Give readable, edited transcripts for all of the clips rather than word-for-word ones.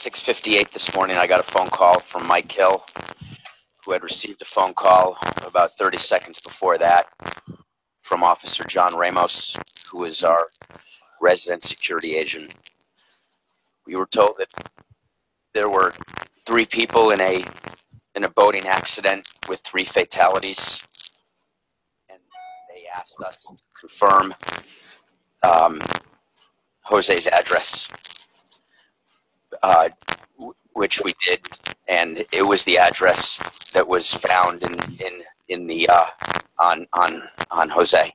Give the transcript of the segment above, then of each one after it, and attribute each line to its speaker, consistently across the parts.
Speaker 1: 6:58 this morning, I got a phone call from Mike Hill, who had received a phone call about 30 seconds before that from Officer John Ramos, who is our resident security agent. We were told that there were 3 people in a boating accident with 3 fatalities, and they asked us to confirm Jose's address, which we did, and it was the address that was found in the on Jose.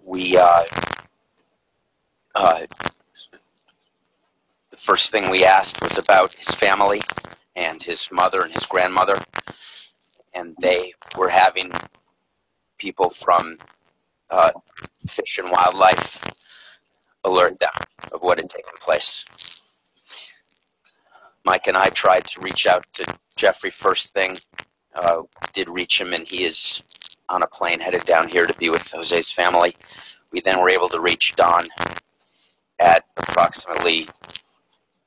Speaker 1: We the first thing we asked was about his family and his mother and his grandmother, and they were having people from Fish and Wildlife alert them of what had taken place. Mike and I tried to reach out to Jeffrey first thing, did reach him, and he is on a plane headed down here to be with Jose's family. We then were able to reach Don at approximately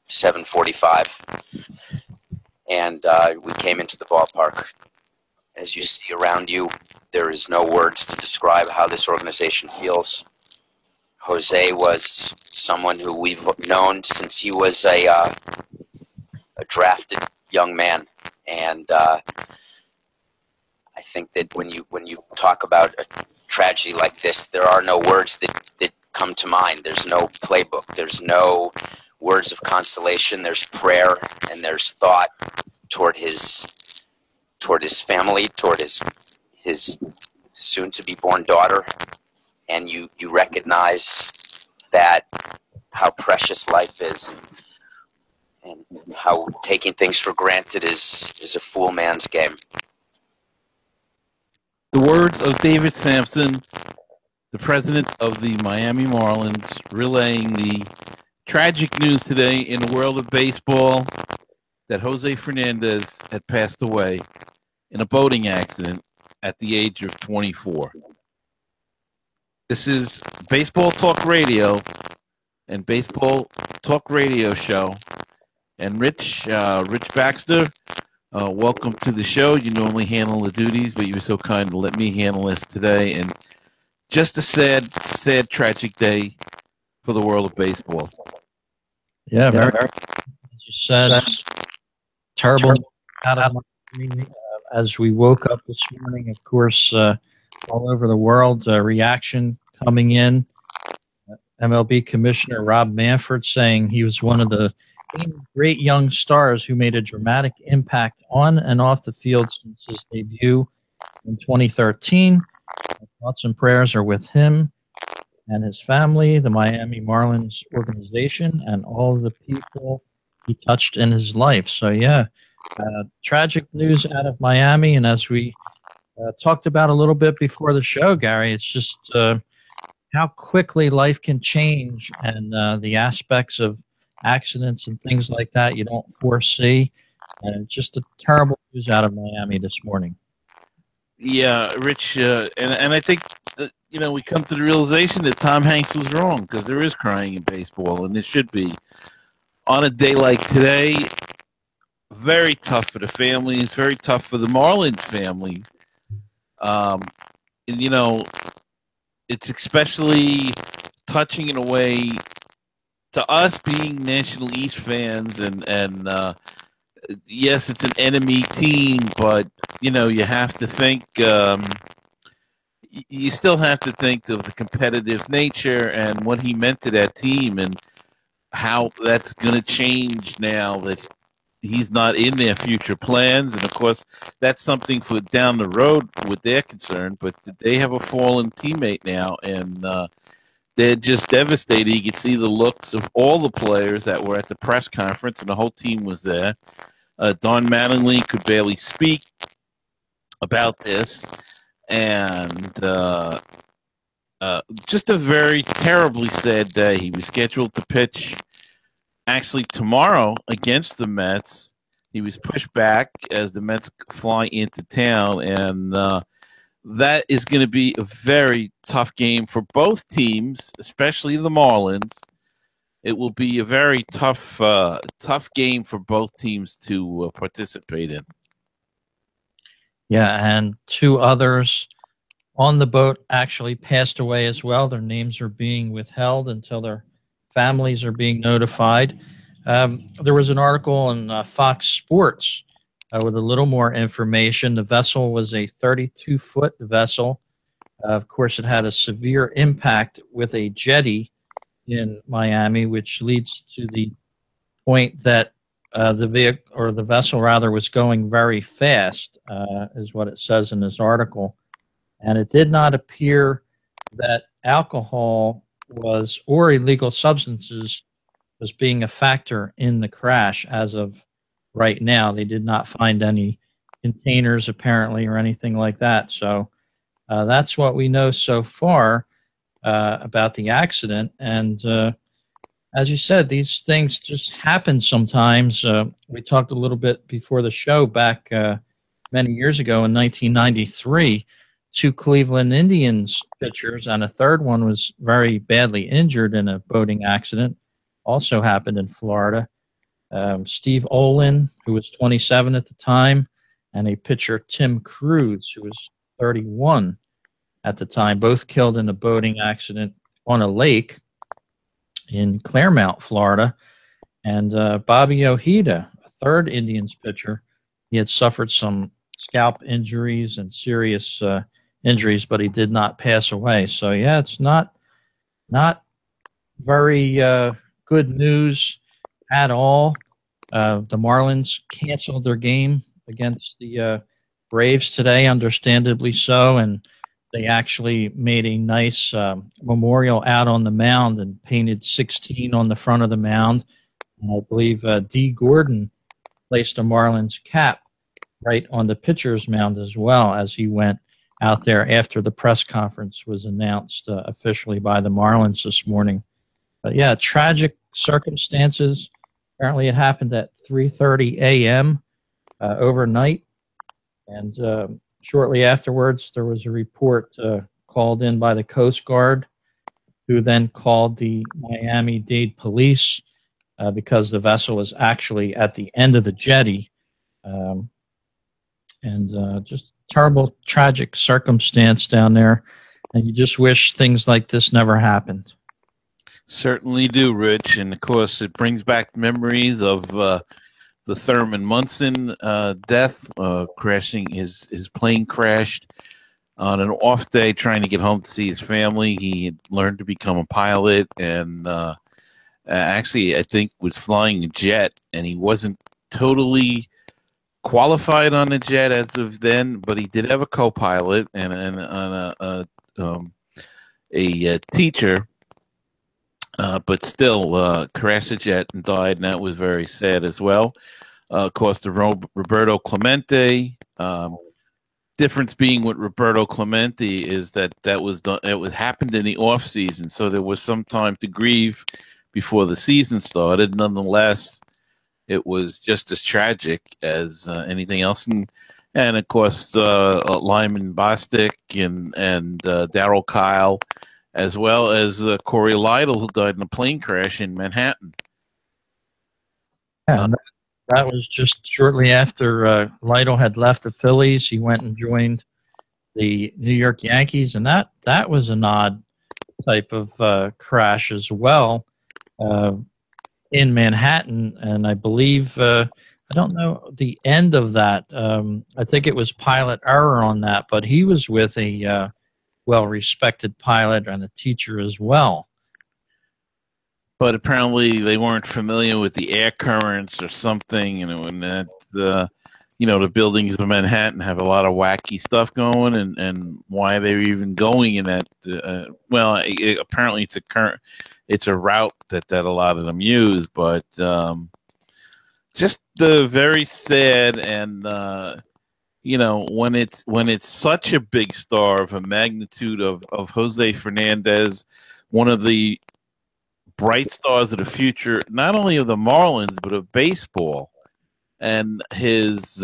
Speaker 1: 7:45, and we came into the ballpark. As you see around you, there is no words to describe how this organization feels. Jose was someone who we've known since he was a drafted young man, and I think that when you talk about a tragedy like this, there are no words that come to mind. There's no playbook. There's no words of consolation. There's prayer and there's thought toward his family, toward his soon-to-be born daughter, and you recognize that how precious life is, and how taking things for granted is a fool man's game.
Speaker 2: The words of David Samson, the president of the Miami Marlins, relaying the tragic news today in the world of baseball that Jose Fernandez had passed away in a boating accident at the age of 24. This is Baseball Talk Radio and Baseball Talk Radio Show. And Rich Baxter, welcome to the show. You normally handle the duties, but you were so kind to let me handle this today. And just a sad, tragic day for the world of baseball.
Speaker 3: Yeah, very. As you said, terrible. As we woke up this morning, of course, all over the world, reaction coming in. MLB Commissioner Rob Manfred saying he was one of the great young stars who made a dramatic impact on and off the field since his debut in 2013. Thoughts and prayers are with him and his family, the Miami Marlins organization, and all the people he touched in his life. So, yeah, tragic news out of Miami. And as we talked about a little bit before the show, Gary, it's just how quickly life can change, and the aspects of accidents and things like that you don't foresee. And just a terrible news out of Miami this morning.
Speaker 2: Yeah, Rich, and I think that, we come to the realization that Tom Hanks was wrong, because there is crying in baseball, and it should be. On a day like today, very tough for the families, very tough for the Marlins families. And, it's especially touching in a way to us being National East fans, and yes, it's an enemy team, but you have to think. You still have to think of the competitive nature and what he meant to that team, and how that's going to change now that he's not in their future plans. And of course, that's something for down the road with their concern. But they have a fallen teammate now, and they're just devastated. You could see the looks of all the players that were at the press conference, and the whole team was there. Don Mattingly could barely speak about this, and just a very terribly sad day. He was scheduled to pitch actually tomorrow against the Mets. He was pushed back as the Mets fly into town, and that is going to be a very tough game for both teams, especially the Marlins. it will be a very tough game for both teams to participate in.
Speaker 3: Yeah, and two others on the boat actually passed away as well. Their names are being withheld until their families are being notified. There was an article on Fox Sports with a little more information. The vessel was a 32-foot vessel. Of course, it had a severe impact with a jetty in Miami, which leads to the point that the vessel rather was going very fast, is what it says in this article. And it did not appear that alcohol or illegal substances was being a factor in the crash as of right now. They did not find any containers apparently or anything like that. So that's what we know so far about the accident. And as you said, these things just happen sometimes. We talked a little bit before the show back many years ago in 1993. Two Cleveland Indians pitchers, and a third one was very badly injured in a boating accident. Also happened in Florida. Steve Olin, who was 27 at the time, and a pitcher, Tim Cruz, who was 31 at the time, both killed in a boating accident on a lake in Claremont, Florida. And Bobby Ojeda, a third Indians pitcher, he had suffered some scalp injuries and serious injuries, but he did not pass away. So yeah, it's not very good news at all. The Marlins canceled their game against the Braves today, understandably so, and they actually made a nice memorial out on the mound and painted 16 on the front of the mound. And I believe Dee Gordon placed a Marlins cap right on the pitcher's mound as well as he went out there after the press conference was announced officially by the Marlins this morning. But yeah, tragic circumstances. Apparently it happened at 3:30 a.m. Overnight. And shortly afterwards, there was a report called in by the Coast Guard, who then called the Miami-Dade police because the vessel was actually at the end of the jetty. Just terrible, tragic circumstance down there. And you just wish things like this never happened.
Speaker 2: Certainly do, Rich. And, of course, it brings back memories of the Thurman Munson death, crashing. His plane crashed on an off day trying to get home to see his family. He had learned to become a pilot and actually, I think, was flying a jet, and he wasn't totally qualified on the jet as of then, but he did have a co-pilot and a teacher, but still crashed the jet and died, and that was very sad as well. Of course, the Roberto Clemente. Difference being with Roberto Clemente is that it happened in the off season, so there was some time to grieve before the season started. Nonetheless, it was just as tragic as anything else, and of course Lyman Bostic and Darryl Kyle, as well as Corey Lytle, who died in a plane crash in Manhattan.
Speaker 3: Yeah, that was just shortly after Lytle had left the Phillies. He went and joined the New York Yankees, and that was an odd type of crash as well in Manhattan. And I believe, I don't know the end of that. I think it was pilot error on that, but he was with a well-respected pilot and a teacher as well.
Speaker 2: But apparently they weren't familiar with the air currents or something, and that the buildings of Manhattan have a lot of wacky stuff going, and why they were even going in that. Apparently it's a route that a lot of them use, but just very sad. And when it's such a big star of a magnitude of Jose Fernandez, one of the bright stars of the future, not only of the Marlins, but of baseball, and his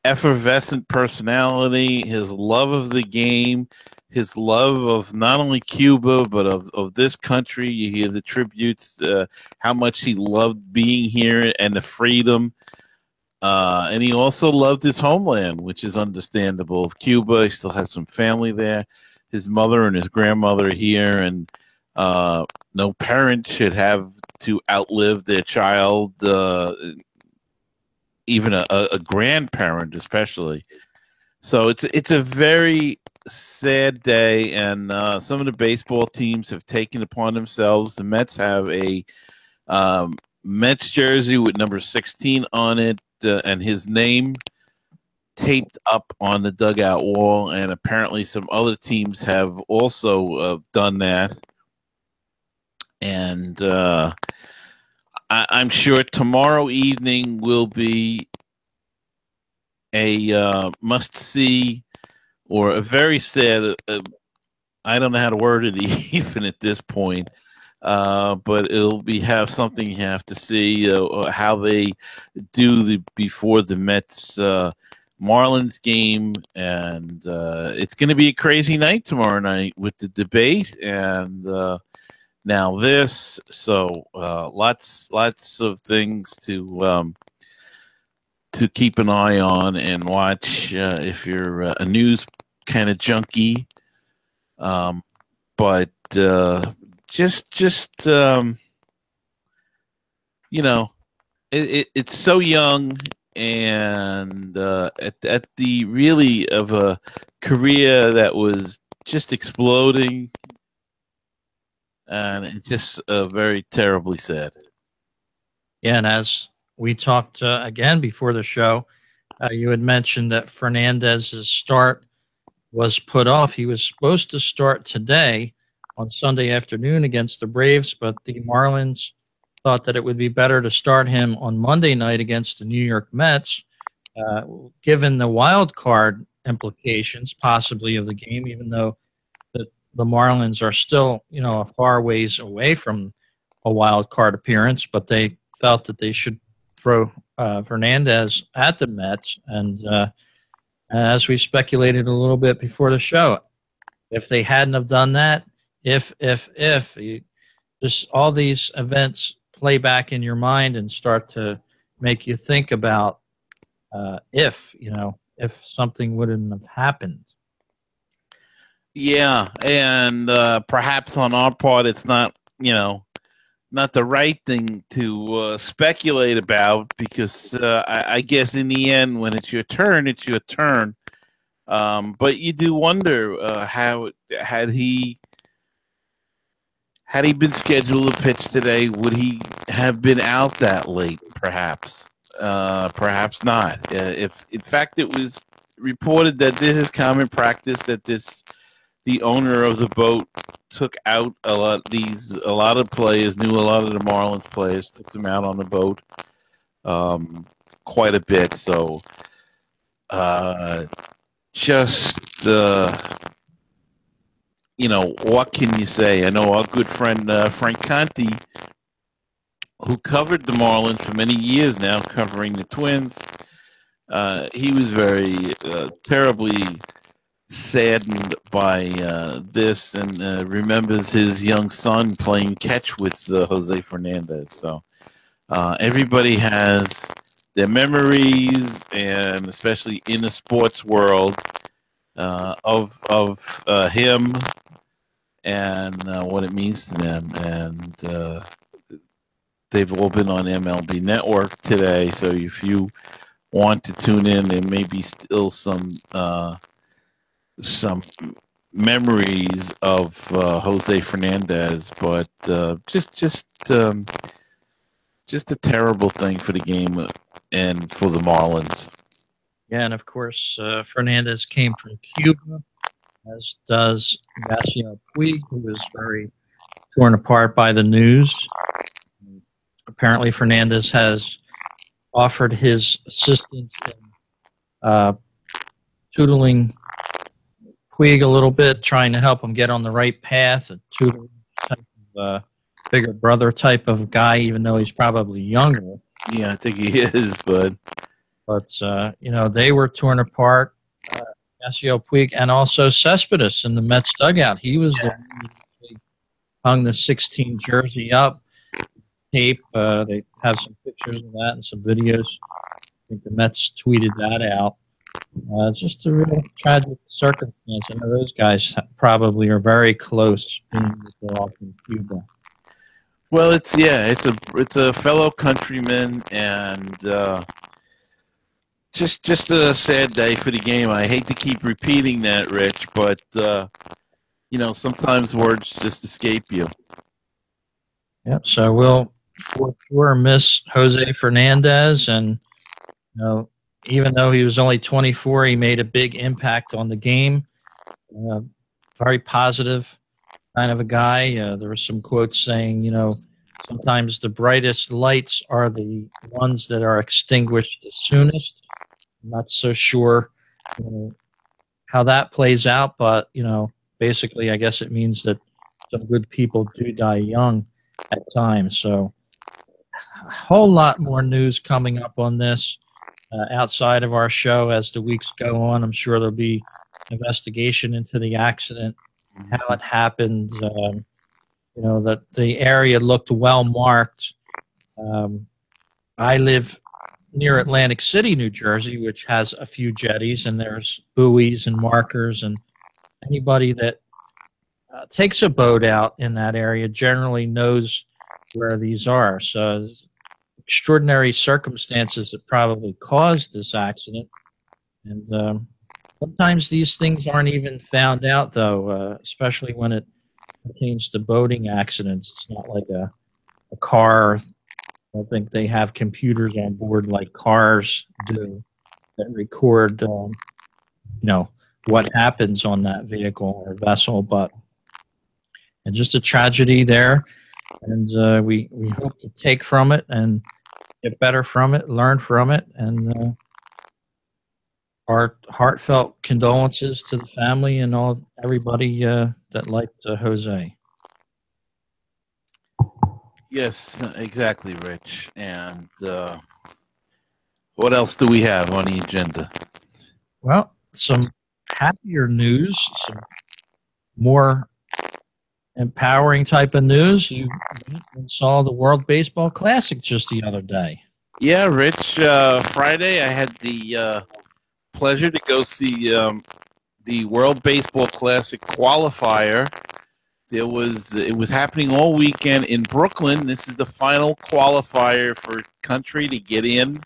Speaker 2: effervescent personality, his love of the game, his love of not only Cuba but of this country. You hear the tributes, how much he loved being here and the freedom. And he also loved his homeland, which is understandable. Cuba, he still has some family there. His mother and his grandmother here, and no parent should have to outlive their child, even a grandparent especially. So it's a very sad day, and some of the baseball teams have taken upon themselves. The Mets have a Mets jersey with number 16 on it, and his name taped up on the dugout wall, and apparently some other teams have also done that. And I'm sure tomorrow evening will be a must-see, or a very sad, I don't know how to word it even at this point, but it'll have something you have to see, how they do before the Mets Marlins game. And it's going to be a crazy night tomorrow night with the debate and now this. So lots of things to keep an eye on and watch if you're a news kind of junkie. But just you know, it's so young, and at the really of a career that was just exploding, and it's just very terribly sad.
Speaker 3: Yeah, and as we talked again before the show, you had mentioned that Fernandez's start was put off. He was supposed to start today on Sunday afternoon against the Braves, but the Marlins thought that it would be better to start him on Monday night against the New York Mets, given the wild card implications possibly of the game, even though the Marlins are still, a far ways away from a wild card appearance, but they felt that they should throw Fernandez at the Mets. And as we speculated a little bit before the show, if they hadn't have done that, if just all these events play back in your mind and start to make you think about if something wouldn't have happened.
Speaker 2: Yeah, and perhaps on our part, it's not the right thing to speculate about, because I guess in the end, when it's your turn, it's your turn. But you do wonder how had he been scheduled to pitch today, would he have been out that late? Perhaps, perhaps not. If in fact it was reported that this is common practice, that the owner of the boat took out a lot of players, knew a lot of the Marlins players, took them out on the boat quite a bit. So what can you say? I know our good friend Frank Conti, who covered the Marlins for many years now, covering the Twins, he was very terribly saddened by this, and remembers his young son playing catch with Jose Fernandez. So everybody has their memories, and especially in the sports world, of him and what it means to them. And they've all been on MLB Network today, so if you want to tune in, there may be still some memories of Jose Fernandez, but just a terrible thing for the game and for the Marlins.
Speaker 3: Yeah, and of course, Fernandez came from Cuba, as does Yasiel Puig, who was very torn apart by the news. Apparently, Fernandez has offered his assistance in tutoring Puig a little bit, trying to help him get on the right path, a tutoring type of bigger brother type of guy, even though he's probably younger.
Speaker 2: Yeah, I think he is, but
Speaker 3: they were torn apart. Yasiel Puig, and also Cespedes in the Mets dugout. He was the one who hung the 16 jersey up, tape. They have some pictures of that and some videos. I think the Mets tweeted that out. It's just a real tragic circumstance. I know those guys probably are very close, being that they're all from Cuba.
Speaker 2: Well, it's a fellow countryman, and just a sad day for the game. I hate to keep repeating that, Rich, but sometimes words just escape you.
Speaker 3: Yep. So we'll for sure miss Jose Fernandez, and even though he was only 24, he made a big impact on the game. Very positive kind of a guy. There were some quotes saying, sometimes the brightest lights are the ones that are extinguished the soonest. I'm not so sure how that plays out, but, basically I guess it means that some good people do die young at times. So a whole lot more news coming up on this outside of our show as the weeks go on. I'm sure there'll be investigation into the accident, how it happened, that the area looked well marked. I live near Atlantic City, New Jersey, which has a few jetties, and there's buoys and markers, and anybody that takes a boat out in that area generally knows where these are. So extraordinary circumstances that probably caused this accident. And sometimes these things aren't even found out, though, especially when it pertains to boating accidents. It's not like a car. I don't think they have computers on board like cars do that record, what happens on that vehicle or vessel. But and just a tragedy there. And we hope to take from it and get better from it, learn from it, and our heartfelt condolences to the family and everybody that liked Jose.
Speaker 2: Yes, exactly, Rich. And what else do we have on the agenda?
Speaker 3: Well, some happier news, some more empowering type of news. You saw the World Baseball Classic just the other day.
Speaker 2: Yeah, Rich. Friday, I had the pleasure to go see the World Baseball Classic qualifier. It was happening all weekend in Brooklyn. This is the final qualifier for country to get in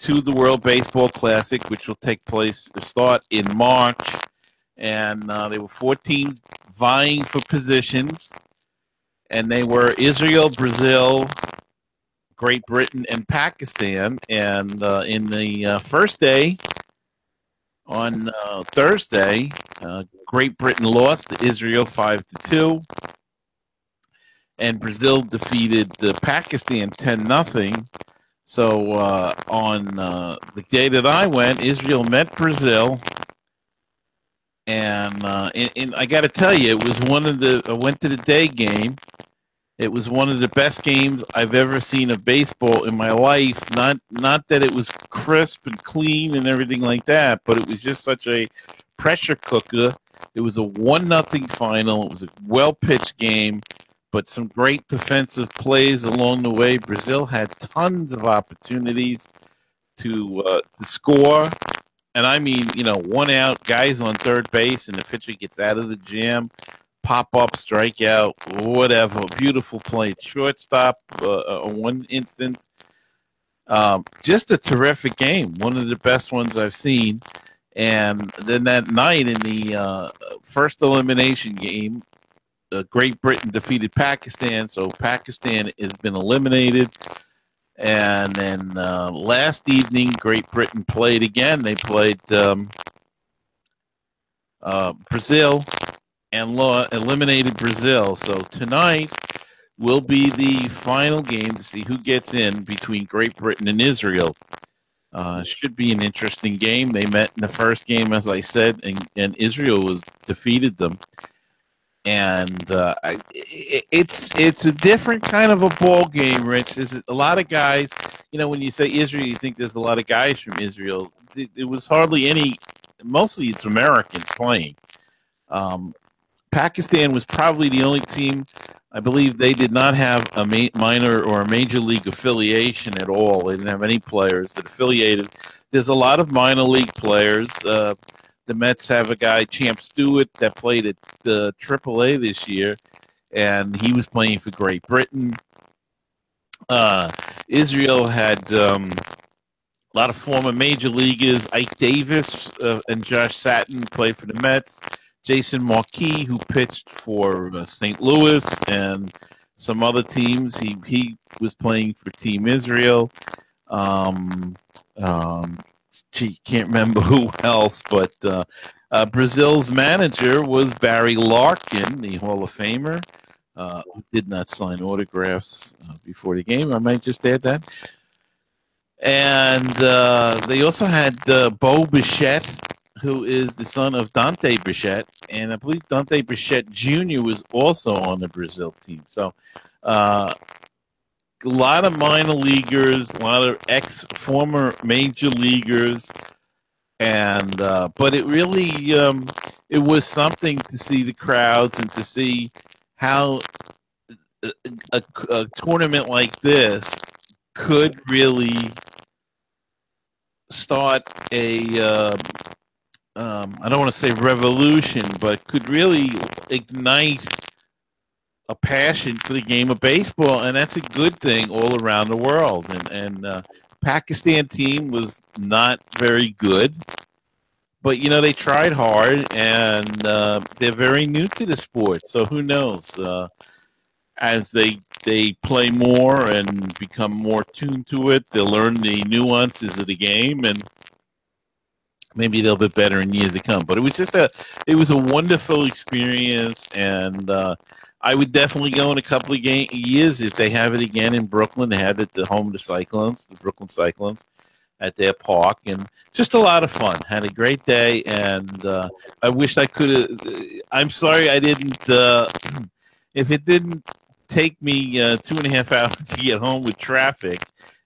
Speaker 2: to the World Baseball Classic, which will start in March. And there were 4 teams vying for positions, and they were Israel, Brazil, Great Britain, and Pakistan. And in the first day, on Thursday, Great Britain lost to Israel 5-2, and Brazil defeated Pakistan 10-0. So on the day that I went, Israel met Brazil. And I got to tell you, it was I went to the day game. It was one of the best games I've ever seen of baseball in my life. Not that it was crisp and clean and everything like that, but it was just such a pressure cooker. It was a 1-0 final. It was a well-pitched game, but some great defensive plays along the way. Brazil had tons of opportunities to score. And I mean, 1 out, guys on third base, and the pitcher gets out of the jam, pop up, strikeout, whatever. Beautiful play. Shortstop on one instance. Just a terrific game. One of the best ones I've seen. And then that night in the first elimination game, Great Britain defeated Pakistan, so Pakistan has been eliminated. And then last evening, Great Britain played again. They played Brazil and eliminated Brazil. So tonight will be the final game to see who gets in between Great Britain and Israel. Should be an interesting game. They met in the first game, as I said, and Israel defeated them. And it's a different kind of a ball game, Rich. There's a lot of guys. When you say Israel, you think there's a lot of guys from Israel. There was hardly any mostly it's Americans playing. Pakistan was probably the only team. I believe they did not have a minor or a major league affiliation at all. They didn't have any players that affiliated. There's a lot of minor league players. The Mets have a guy, Champ Stewart, that played at the AAA this year, and he was playing for Great Britain. Israel had a lot of former major leaguers. Ike Davis and Josh Satin played for the Mets. Jason Marquis, who pitched for St. Louis and some other teams. He was playing for Team Israel. Can't remember who else, but Brazil's manager was Barry Larkin, the Hall of Famer, who did not sign autographs before the game. I might just add that. And they also had Bo Bichette, who is the son of Dante Bichette, and I believe Dante Bichette Jr. was also on the Brazil team. So a lot of minor leaguers, a lot of former major leaguers, and but it really it was something to see the crowds and to see how a tournament like this could really start a I don't want to say revolution, but could really ignite a passion for the game of baseball, and that's a good thing all around the world. And Pakistan team was not very good, but they tried hard, and they're very new to the sport. So who knows? As they play more and become more tuned to it, they'll learn the nuances of the game, and maybe they'll be better in years to come. But it was a wonderful experience, and I would definitely go in a couple of years if they have it again in Brooklyn. They had it at the home of the Cyclones, the Brooklyn Cyclones, at their park, and just a lot of fun. Had a great day, and I wished I could have. I'm sorry I didn't. If it didn't take me 2.5 hours to get home with traffic,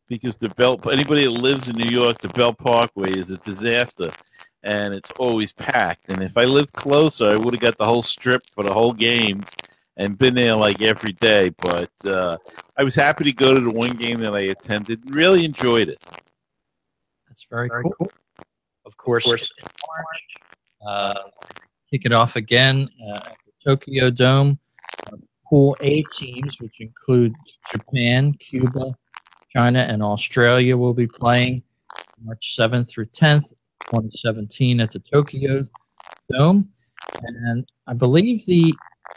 Speaker 2: because anybody that lives in New York, the Belt Parkway is a disaster, and it's always packed. And if I lived closer, I would have got the whole strip for the whole games and been there like every day. But I was happy to go to the one game that I attended. Really enjoyed it.
Speaker 3: That's very cool. Of course, kick it off again at the Tokyo Dome. Pool A teams, which include Japan, Cuba, China, and Australia, will be playing March 7th through 10th, 2017 at the Tokyo Dome. And I believe the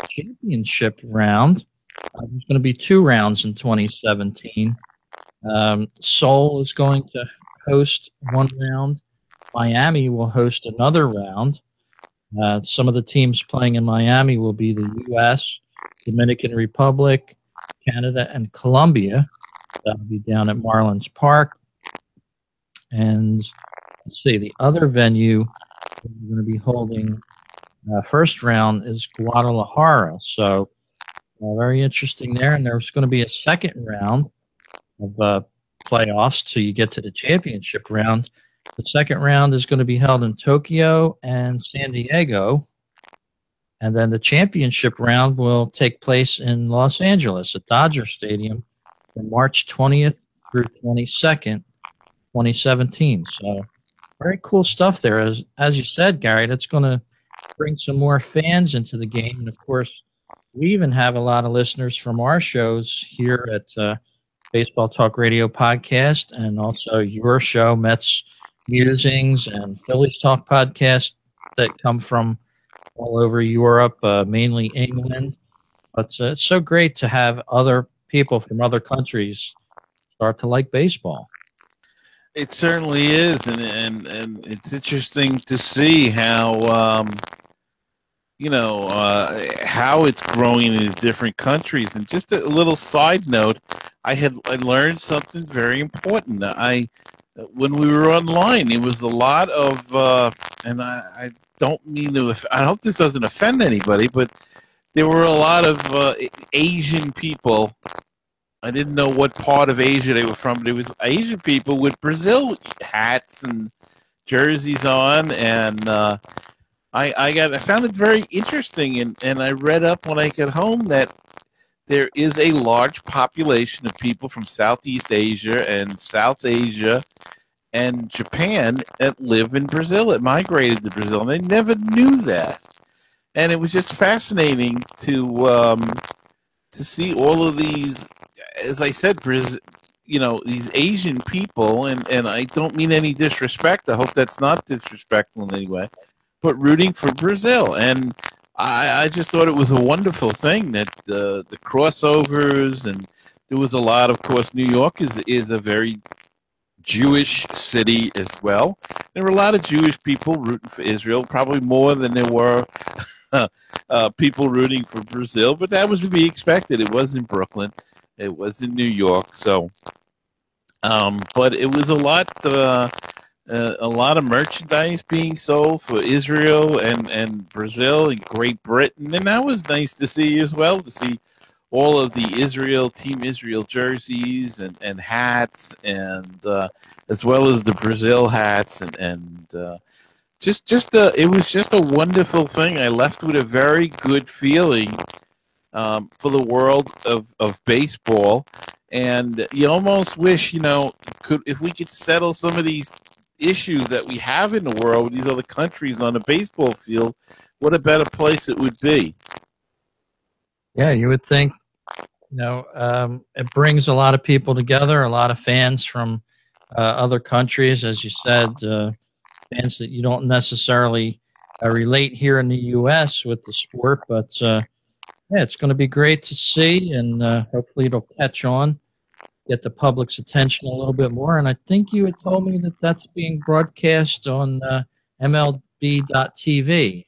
Speaker 3: championship round, there's going to be 2 rounds in 2017. Seoul is going to host one round. Miami will host another round. Some of the teams playing in Miami will be the U.S., Dominican Republic, Canada, and Colombia. That'll be down at Marlins Park. And let's see, the other venue we're going to be holding first round is Guadalajara. So very interesting there. And there's going to be a second round of playoffs till you get to the championship round. The second round is going to be held in Tokyo and San Diego. And then the championship round will take place in Los Angeles at Dodger Stadium from March 20th through 22nd, 2017. So very cool stuff there. As you said, Gary, that's going to bring some more fans into the game. And, of course, we even have a lot of listeners from our shows here at Baseball Talk Radio Podcast, and also your show, Mets Musings and Phillies Talk Podcast, that come from all over Europe, mainly England. But it's so great to have other people from other countries start to like baseball.
Speaker 2: It certainly is, and it's interesting to see how how it's growing in these different countries. And just a little side note, I learned something very important. When we were online, it was a lot of, and I don't mean to. I hope this doesn't offend anybody, but there were a lot of Asian people. I didn't know what part of Asia they were from, but it was Asian people with Brazil hats and jerseys on, and I found it very interesting, and I read up when I got home that there is a large population of people from Southeast Asia and South Asia and Japan that live in Brazil, that migrated to Brazil, and I never knew that. And it was just fascinating to see all of these, as I said, these Asian people, and I don't mean any disrespect. I hope that's not disrespectful in any way, but rooting for Brazil. And I just thought it was a wonderful thing that the crossovers, and there was a lot, of course, New York is a very Jewish city as well. There were a lot of Jewish people rooting for Israel, probably more than there were people rooting for Brazil, but that was to be expected. It was in Brooklyn. It was in New York. So, but it was a lot of merchandise being sold for Israel and Brazil and Great Britain. And that was nice to see as well, to see all of the Team Israel jerseys and hats, and as well as the Brazil hats, and it was just a wonderful thing. I left with a very good feeling for the world of baseball, and you almost wish, if we could settle some of these issues that we have in the world with these other countries on the baseball field, what a better place it would be.
Speaker 3: Yeah, you would think. It brings a lot of people together, a lot of fans from other countries, as you said, fans that you don't necessarily relate here in the U.S. with the sport. But, it's going to be great to see, and hopefully it'll catch on, get the public's attention a little bit more. And I think you had told me that that's being broadcast on MLB.TV.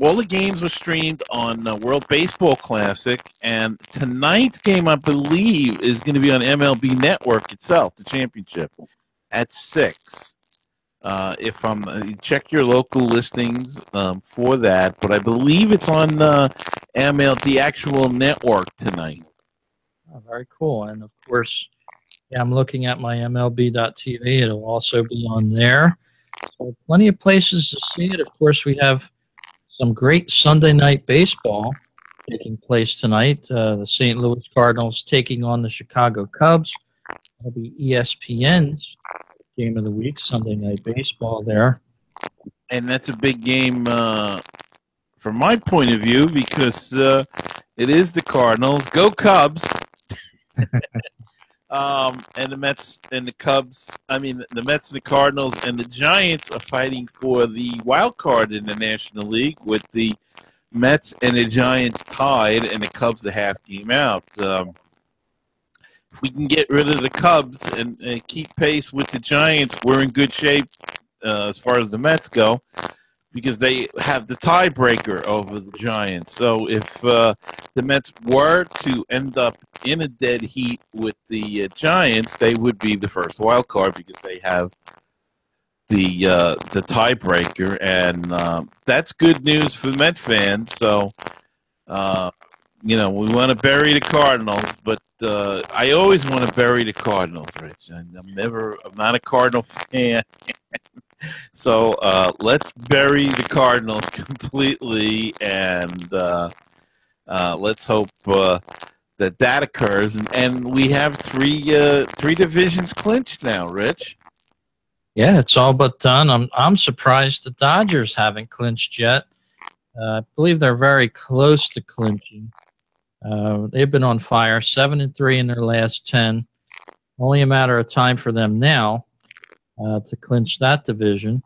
Speaker 2: All the games were streamed on World Baseball Classic, and tonight's game, I believe, is going to be on MLB Network itself, the championship, at 6. Check your local listings for that, but I believe it's on the actual network tonight.
Speaker 3: Oh, very cool. And, of course, I'm looking at my MLB.TV. It'll also be on there. So plenty of places to see it. Of course, we have some great Sunday night baseball taking place tonight. The St. Louis Cardinals taking on the Chicago Cubs. That'll be ESPN's game of the week, Sunday night baseball there.
Speaker 2: And that's a big game from my point of view, because it is the Cardinals. Go Cubs! And the Mets and the Cubs, the Mets and the Cardinals and the Giants are fighting for the wild card in the National League, with the Mets and the Giants tied and the Cubs a half game out. If we can get rid of the Cubs and keep pace with the Giants, we're in good shape as far as the Mets go, because they have the tiebreaker over the Giants. So if the Mets were to end up in a dead heat with the Giants, they would be the first wild card, because they have the tiebreaker, and that's good news for the Mets fans. So we want to bury the Cardinals, but I always want to bury the Cardinals, Rich. I'm not a Cardinal fan. So let's bury the Cardinals completely, and let's hope that occurs. And we have three divisions clinched now, Rich.
Speaker 3: Yeah, it's all but done. I'm surprised the Dodgers haven't clinched yet. I believe they're very close to clinching. They've been on fire, 7-3 in their last 10. Only a matter of time for them now to clinch that division.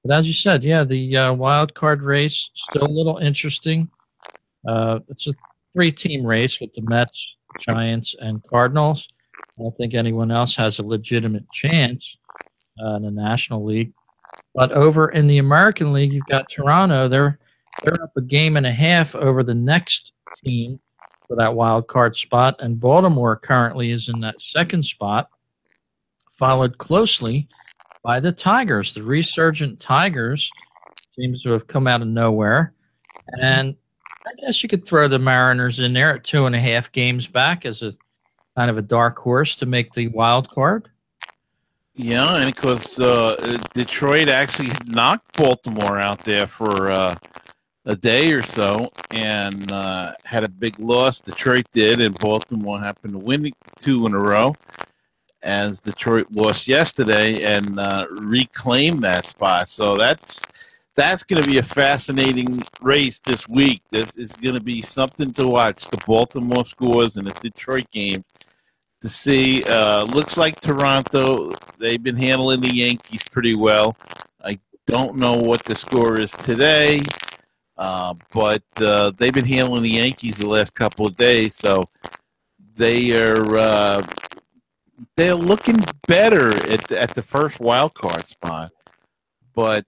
Speaker 3: But as you said, the wild card race still a little interesting. It's a 3-team race with the Mets, Giants, and Cardinals. I don't think anyone else has a legitimate chance in the National League. But over in the American League, you've got Toronto. They're up a game and a half over the next team for that wild card spot, and Baltimore currently is in that second spot, followed closely by the Tigers. The resurgent Tigers seems to have come out of nowhere, and I guess you could throw the Mariners in there at 2.5 games back as a kind of a dark horse to make the wild card.
Speaker 2: Yeah, and because Detroit actually knocked Baltimore out there for a day or so and had a big loss. Detroit did, and Baltimore happened to win 2 in a row, as Detroit lost yesterday and reclaimed that spot. So that's going to be a fascinating race this week. This is going to be something to watch. The Baltimore scores and the Detroit game to see. Looks like Toronto, they've been handling the Yankees pretty well. I don't know what the score is today, but they've been handling the Yankees the last couple of days, so they're looking better at the first wild card spot. But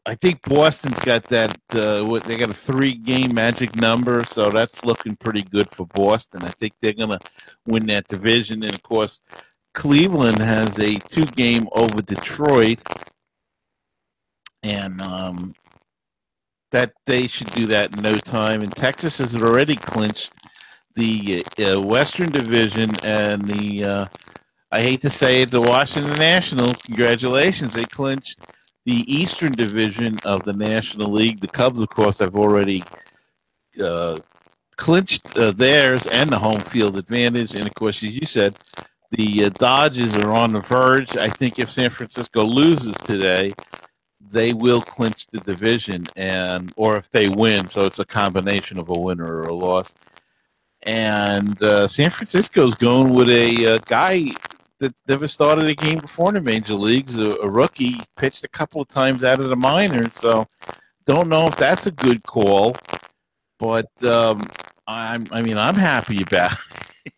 Speaker 2: I think Boston's got that. They got a 3-game magic number, so that's looking pretty good for Boston. I think they're gonna win that division, and of course, Cleveland has a 2-game over Detroit, and that they should do that in no time. And Texas has already clinched the Western Division, and the I hate to say it, the Washington Nationals. Congratulations, they clinched the Eastern Division of the National League. The Cubs, of course, have already clinched theirs and the home field advantage. And, of course, as you said, the Dodgers are on the verge. I think if San Francisco loses today, they will clinch the division, or if they win. So it's a combination of a winner or a loss. And San Francisco's going with a guy that never started a game before in the major leagues, a rookie, pitched a couple of times out of the minors, so don't know if that's a good call, but I'm happy about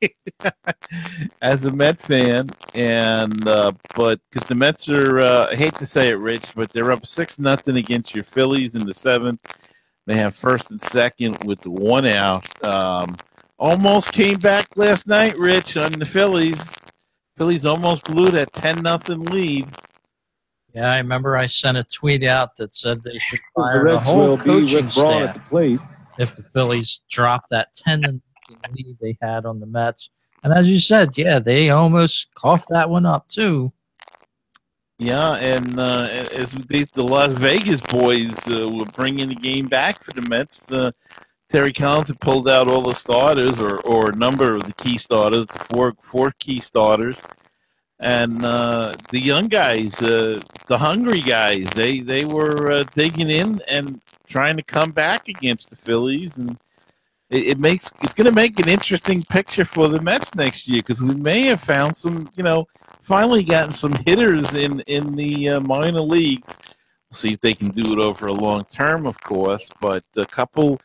Speaker 2: it as a Met fan, and but because the Mets are, I hate to say it, Rich, but they're up 6-0 against your Phillies in the 7th. They have first and second with 1 out. Almost came back last night, Rich, on the Phillies. Phillies almost blew that 10-0 lead.
Speaker 3: Yeah, I remember I sent a tweet out that said they should fire the whole coaching staff
Speaker 4: at the plate
Speaker 3: if the Phillies dropped that 10-0 lead they had on the Mets. And as you said, yeah, they almost coughed that one up too.
Speaker 2: Yeah, and as the Las Vegas boys were bringing the game back for the Mets, Terry Collins had pulled out all the starters, or a number of the key starters, the four key starters, and the young guys, the hungry guys, they were digging in and trying to come back against the Phillies, and it's going to make an interesting picture for the Mets next year, because we may have found some, finally gotten some hitters in the minor leagues. We'll see if they can do it over a long term, of course, but a couple.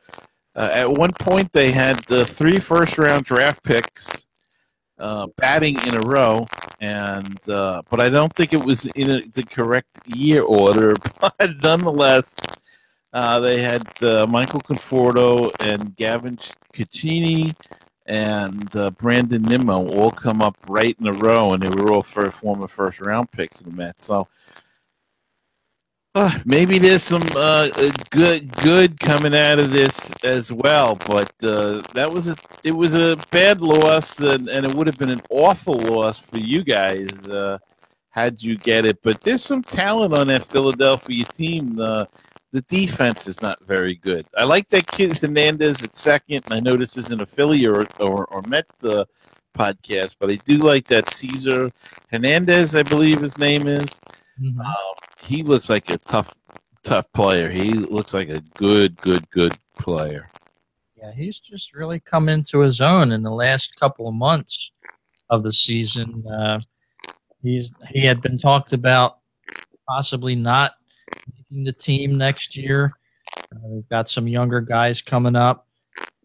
Speaker 2: At one point, they had 3 first-round draft picks batting in a row, and but I don't think it was in the correct year order. But nonetheless, they had Michael Conforto and Gavin Cecchini and Brandon Nimmo all come up right in a row, and they were all former first-round picks of the Mets. So maybe there's some good coming out of this as well, but it was a bad loss, and it would have been an awful loss for you guys had you get it. But there's some talent on that Philadelphia team. The defense is not very good. I like that kid Hernandez at second, and I know this isn't a Philly or Met podcast, but I do like that Cesar Hernandez, I believe his name is.
Speaker 3: Mm-hmm.
Speaker 2: He looks like a tough player. He looks like a good player.
Speaker 3: Yeah, he's just really come into his own in the last couple of months of the season. He had been talked about possibly not making the team next year. They've got some younger guys coming up.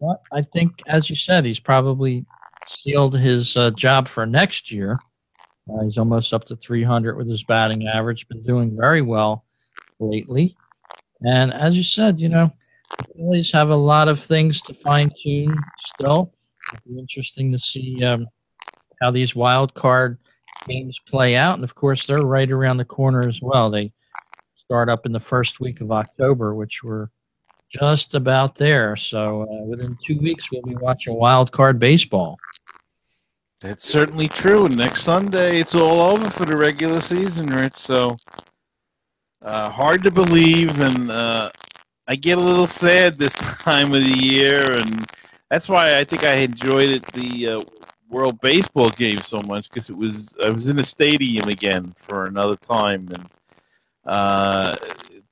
Speaker 3: But I think, as you said, he's probably sealed his job for next year. He's almost up to 300 with his batting average. Been doing very well lately. And as you said, the Phillies have a lot of things to fine-tune still. It'll be interesting to see how these wild card games play out. And, of course, they're right around the corner as well. They start up in the first week of October, which we're just about there. So within 2 weeks, we'll be watching wild card baseball.
Speaker 2: That's certainly true. And next Sunday, it's all over for the regular season, Rich. So hard to believe, and I get a little sad this time of the year, and that's why I think I enjoyed it, the World Baseball game so much, because I was in the stadium again for another time, and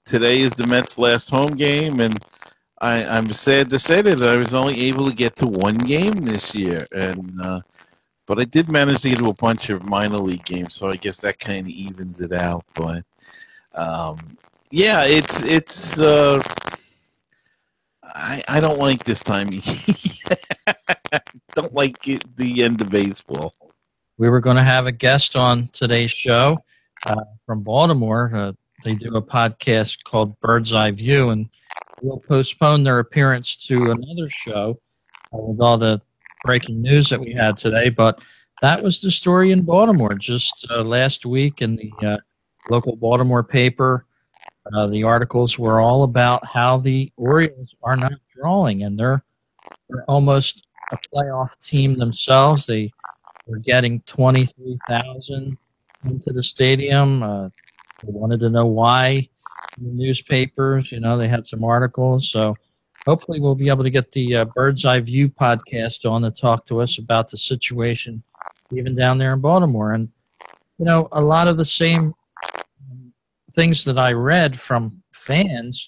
Speaker 2: today is the Mets' last home game, and I'm sad to say that I was only able to get to one game this year, and but I did manage to get to a bunch of minor league games, so I guess that kind of evens it out. But yeah, it's I don't like this time. Don't like the end of baseball.
Speaker 3: We were going to have a guest on today's show from Baltimore. They do a podcast called Bird's Eye View, and we'll postpone their appearance to another show with all the breaking news that we had today. But that was the story in Baltimore just last week in the local Baltimore paper. The articles were all about how the Orioles are not drawing, and they're almost a playoff team themselves. They were getting 23,000 into the stadium. They wanted to know why in the newspapers. They had some articles. So hopefully we'll be able to get the Bird's Eye View podcast on to talk to us about the situation even down there in Baltimore. And, a lot of the same things that I read from fans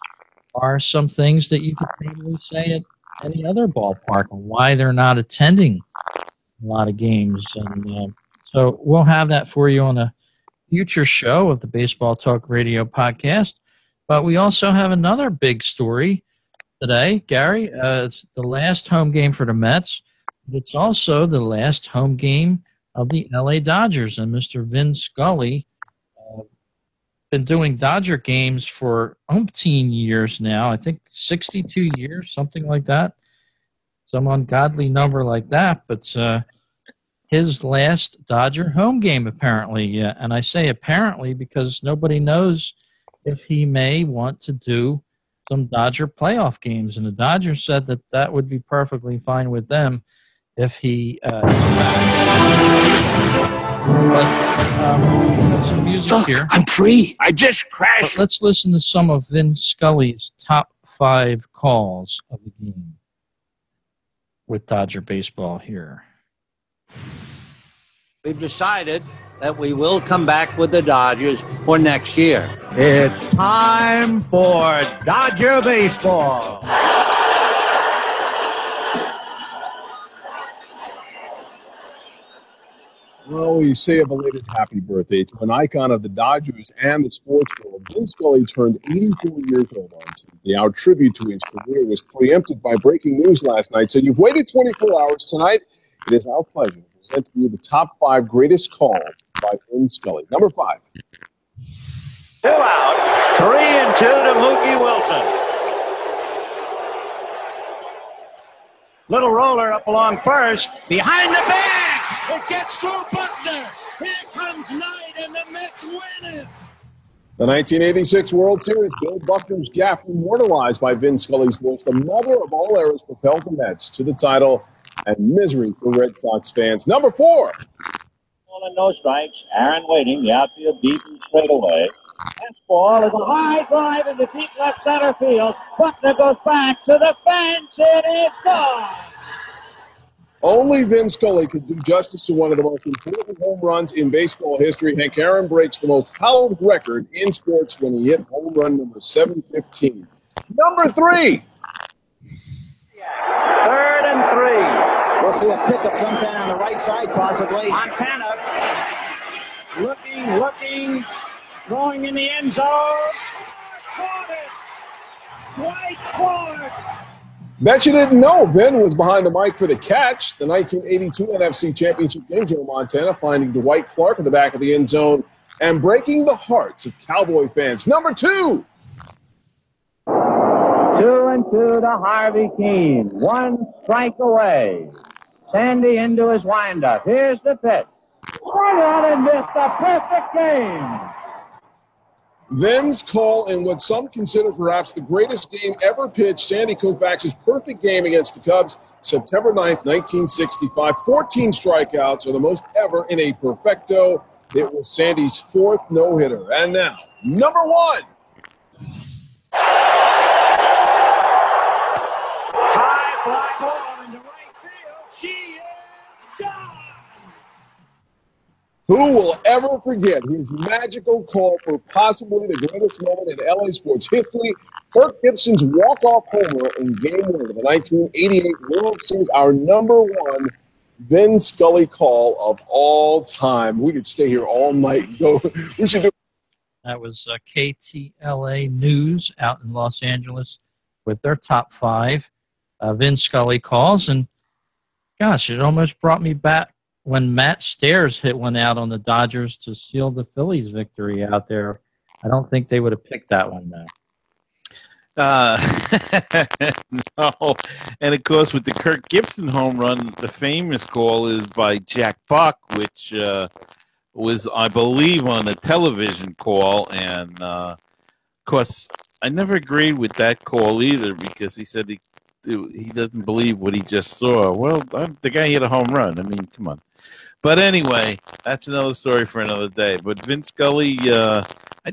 Speaker 3: are some things that you could probably say at any other ballpark and why they're not attending a lot of games. And so we'll have that for you on a future show of the Baseball Talk Radio podcast. But we also have another big story today, Gary. It's the last home game for the Mets. It's also the last home game of the LA Dodgers. And Mr. Vin Scully been doing Dodger games for umpteen years now. I think 62 years, something like that. Some ungodly number like that. But his last Dodger home game, apparently. And I say apparently because nobody knows if he may want to do some Dodger playoff games. And the Dodgers said that would be perfectly fine with them if he some music here.
Speaker 4: I'm free. I just crashed.
Speaker 3: But let's listen to some of Vin Scully's top 5 calls of the game with Dodger baseball here.
Speaker 4: We've decided that we will come back with the Dodgers for next year. It's time for Dodger baseball.
Speaker 5: Well, we say a belated happy birthday to an icon of the Dodgers and the sports world. Vin Scully turned 84 years old on Tuesday. Our tribute to his career was preempted by breaking news last night, so you've waited 24 hours tonight. It is our pleasure to present to you the top 5 greatest calls by Vin Scully. Number 5.
Speaker 4: 2 out, 3-2 to Mookie Wilson. Little roller up along first, behind the bag. It gets through Buckner. Here comes Knight, and the Mets win it.
Speaker 5: The 1986 World Series, Bill Buckner's gaff immortalized by Vin Scully's voice. The mother of all eras propelled the Mets to the title, and misery for Red Sox fans. Number 4.
Speaker 6: Ball and no strikes. Aaron waiting. The outfield deep and straight away. Fastball is a high drive into deep left center field. Buckner goes back to the fence. It is gone.
Speaker 5: Only Vin Scully could do justice to one of the most important home runs in baseball history. Hank Aaron breaks the most hallowed record in sports when he hit home run number 715. Number 3.
Speaker 6: 3rd and 3.
Speaker 4: We'll see a pickup sometime on the right side, possibly.
Speaker 6: Montana looking, throwing in the end zone. Caught it. Dwight Clark.
Speaker 5: Bet you didn't know Vin was behind the mic for the catch. The 1982 NFC Championship game, Joe Montana finding Dwight Clark in the back of the end zone and breaking the hearts of Cowboy fans. Number 2.
Speaker 6: 2-2 to Harvey Keene. 1 strike away. Sandy into his windup. Here's the pitch. Swung on and missed a perfect game.
Speaker 5: Vin's call in what some consider perhaps the greatest game ever pitched, Sandy Koufax's perfect game against the Cubs, September 9th, 1965. 14 strikeouts are the most ever in a perfecto. It was Sandy's fourth no-hitter. And now, number one.
Speaker 4: High fly ball into right field. She is gone.
Speaker 5: Who will ever forget his magical call for possibly the greatest moment in LA sports history? Kirk Gibson's walk-off homer in Game 1 of the 1988 World Series, our number one Vin Scully call of all time. We could stay here all night. We should do.
Speaker 3: That was KTLA News out in Los Angeles with their top 5 Vin Scully calls. And, gosh, it almost brought me back when Matt Stairs hit one out on the Dodgers to seal the Phillies' victory out there. I don't think they would have picked that one, though.
Speaker 2: No. And, of course, with the Kirk Gibson home run, the famous call is by Jack Buck, which was, I believe, on a television call. And, of course, I never agreed with that call either because he said he doesn't believe what he just saw. Well, the guy hit a home run. I mean, come on. But anyway, that's another story for another day. But Vin Scully, I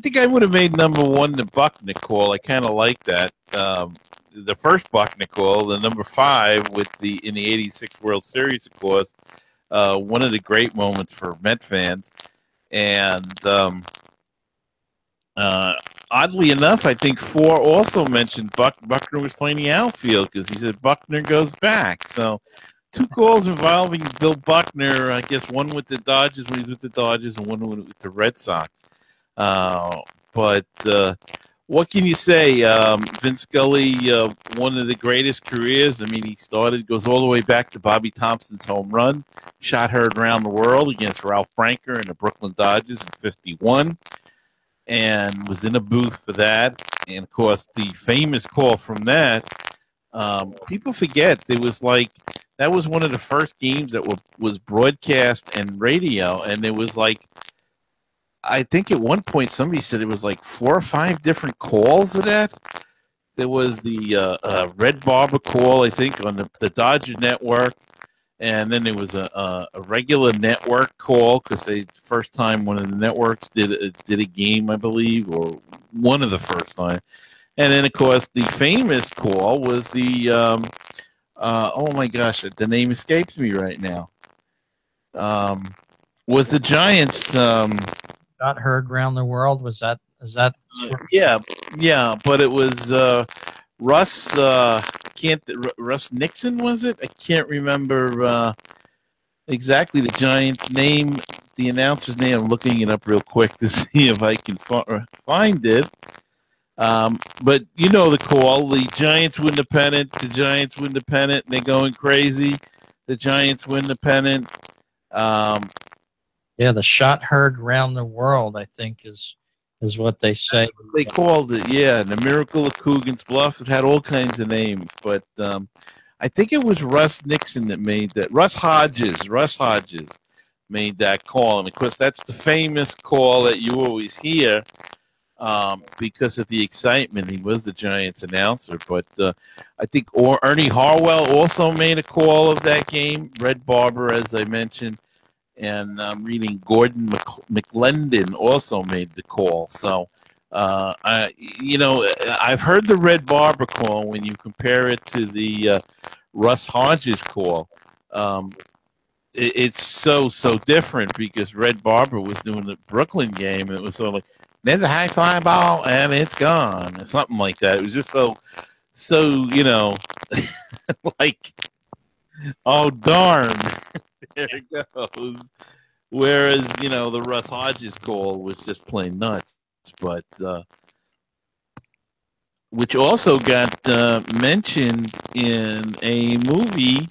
Speaker 2: think I would have made number one the Buckner call. I kind of like that. The first Buckner call, the number 5 in the '86 World Series, of course, one of the great moments for Met fans. And oddly enough, I think 4 also mentioned Buckner was playing the outfield because he said Buckner goes back. So 2 calls involving Bill Buckner, I guess one with the Dodgers when he was with the Dodgers and one with the Red Sox. But what can you say? Vin Scully, one of the greatest careers. I mean, goes all the way back to Bobby Thompson's home run, shot heard around the world against Ralph Branker and the Brooklyn Dodgers in '51. And was in a booth for that. And, of course, the famous call from that, people forget, that was one of the first games that was broadcast and radio. And it was I think at one point somebody said it was 4 or 5 different calls of that. There was the Red Barber call, I think, on the Dodger network. And then there was a regular network call because the first time one of the networks did a game, I believe, or one of the first time. And then, of course, the famous call was the oh my gosh, the name escapes me right now. Was the Giants?
Speaker 3: Got heard around the world. Is that?
Speaker 2: Yeah, but it was Russ. Russ Nixon, was it? I can't remember exactly the Giants' name, the announcer's name. I'm looking it up real quick to see if I can find it. But you know the call. The Giants win the pennant. The Giants win the pennant. And they're going crazy. The Giants win the pennant.
Speaker 3: Yeah, the shot heard around the world, I think, is what they say.
Speaker 2: They called it, yeah, the Miracle of Coogan's Bluffs. It had all kinds of names, but I think it was Russ Nixon that made that. Russ Hodges made that call, and of course that's the famous call that you always hear because of the excitement. He was the Giants announcer, but I think Ernie Harwell also made a call of that game. Red Barber, as I mentioned. And I'm reading Gordon McLendon also made the call. So, I've heard the Red Barber call when you compare it to the Russ Hodges call. It's so different because Red Barber was doing the Brooklyn game. And it was sort of like, there's a high fly ball and it's gone, or something like that. It was just so like, oh, darn. There it goes. Whereas, the Russ Hodges call was just plain nuts. But, which also got mentioned in a movie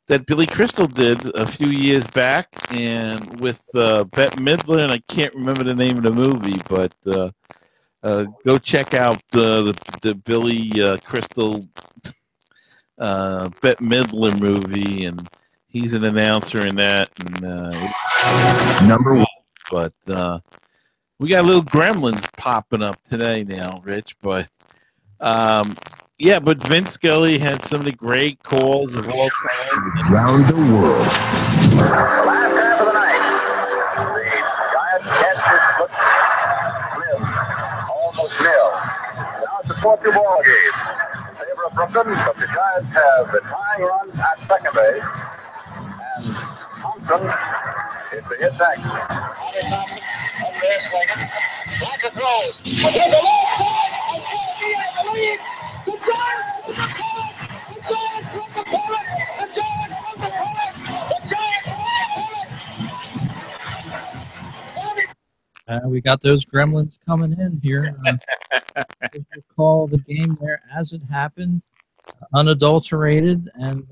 Speaker 2: that Billy Crystal did a few years back, and with Bette Midler, and I can't remember the name of the movie, but go check out the Billy Crystal Bette Midler movie, and he's an announcer in that, and number one. But We got little gremlins popping up today now, Rich. But yeah, but Vince Scully had some of the great calls of all time
Speaker 7: around the world.
Speaker 8: Last half of the night, the Giants catch this nil, almost nil. Now it's a 4-2 ball game in favor of Brooklyn, but the Giants have the tying run at second base, and Thompson is the hit back. Like a throw. To the left side, and Kennedy has the lead. The Giants from the Pirates. The Giants from the Pirates. The Giants from the Pirates. The Giants from the Pirates.
Speaker 3: We got those gremlins coming in here. We'll call the game there as it happened, unadulterated, and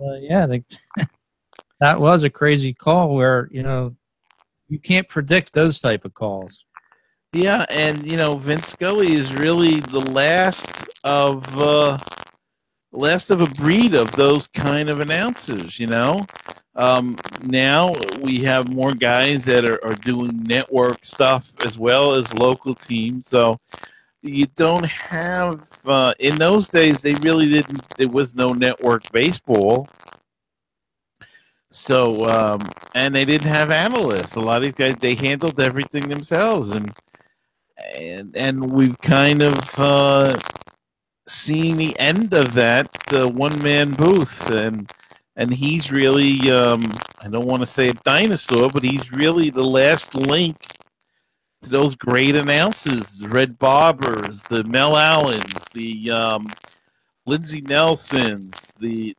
Speaker 3: that was a crazy call where you can't predict those type of calls.
Speaker 2: Yeah, and Vince Scully is really the last of a breed of those kind of announcers. Now we have more guys that are doing network stuff as well as local teams. So you don't have in those days they really didn't. There was no network baseball. So and they didn't have analysts. A lot of these guys, they handled everything themselves, and we've kind of seen the end of that one-man booth, and he's really I don't want to say a dinosaur, but he's really the last link to those great announcers, the Red Barbers, the Mel Allens, the Lindsey Nelsons, the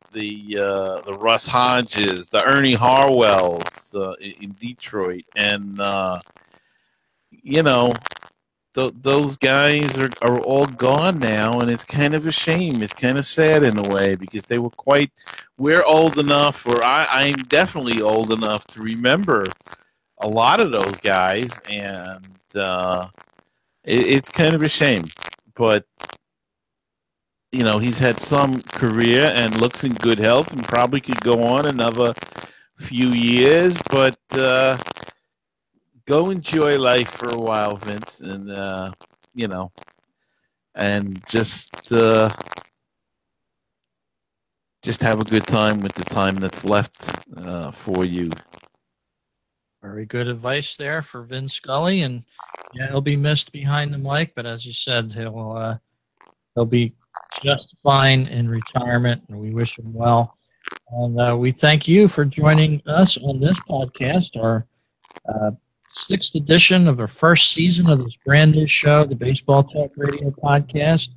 Speaker 2: Russ Hodges, the Ernie Harwells in Detroit, and those guys are all gone now, and it's kind of a shame. It's kind of sad in a way because they were we're old enough, or I'm definitely old enough to remember a lot of those guys, and it's kind of a shame. But he's had some career and looks in good health and probably could go on another few years, but go enjoy life for a while, Vince, and and just have a good time with the time that's left for you.
Speaker 3: Very good advice there for Vince Scully, and he'll be missed behind the mic, but as you said, he'll be just fine in retirement, and we wish him well. And we thank you for joining us on this podcast, our 6th edition of our first season of this brand new show, the Baseball Talk Radio Podcast.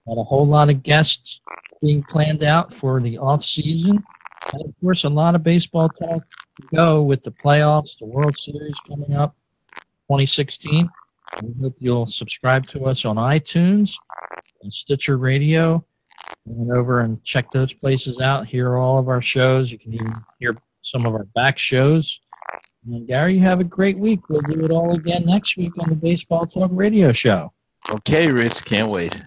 Speaker 3: Got a whole lot of guests being planned out for the off season, and of course, a lot of baseball talk to go with the playoffs, the World Series coming up, 2016. We hope you'll subscribe to us on iTunes and Stitcher Radio, and over and check those places out. Hear all of our shows. You can even hear some of our back shows. And Gary, you have a great week. We'll do it all again next week on the Baseball Talk Radio Show.
Speaker 2: Okay, Rich. Can't wait.